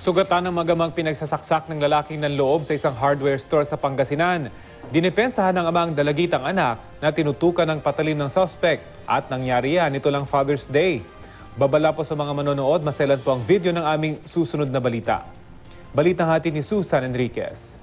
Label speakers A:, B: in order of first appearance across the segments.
A: Sugatan ng magamang pinagsasaksak ng lalaking nanloob sa isang hardware store sa Pangasinan. Dinipensahan ng amang dalagitang anak na tinutukan ng patalim ng suspect at nangyari yan nito lang Father's Day. Babala po sa mga manonood, maselan po ang video ng aming susunod na balita. Balitang hatid ni Susan Enriquez.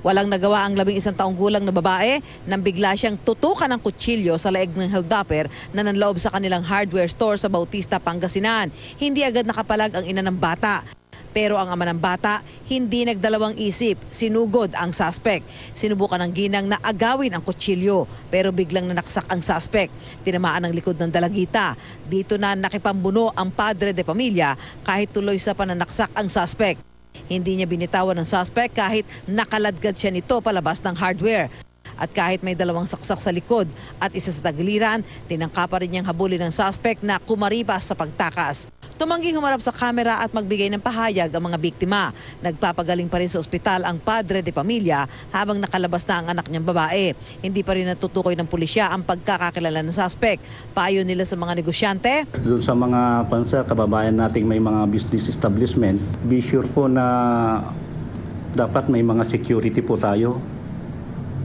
B: Walang nagawa ang 11 taong gulang na babae nang bigla siyang tutukan ng kutsilyo sa leeg ng heldapper na nanloob sa kanilang hardware store sa Bautista, Pangasinan. Hindi agad nakapalag ang ina ng bata. Pero ang ama ng bata, hindi nagdalawang isip, sinugod ang suspect. Sinubukan ng ginang na agawin ang kutsilyo, pero biglang nanaksak ang suspect. Tinamaan ang likod ng dalagita. Dito na nakipambuno ang padre de pamilya kahit tuloy sa pananaksak ang suspect. Hindi niya binitawan ng suspect kahit nakaladkad siya nito palabas ng hardware. At kahit may dalawang saksak sa likod at isa sa tagiliran, tinangka pa rin niyang habulin ng suspect na kumaripas sa pagtakas. Tumangging humarap sa kamera at magbigay ng pahayag ang mga biktima. Nagpapagaling pa rin sa ospital ang padre de pamilya habang nakalabas na ang anak niyang babae. Hindi pa rin natutukoy ng pulisya ang pagkakakilala ng suspect. Payo nila sa mga negosyante.
C: Doon sa mga kababayan nating may mga business establishment, be sure po na dapat may mga security po tayo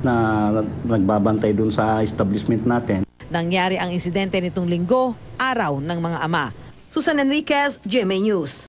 C: na nagbabantay doon sa establishment natin.
B: Nangyari ang insidente nitong linggo, araw ng mga ama. Susan Enriquez, GMA News.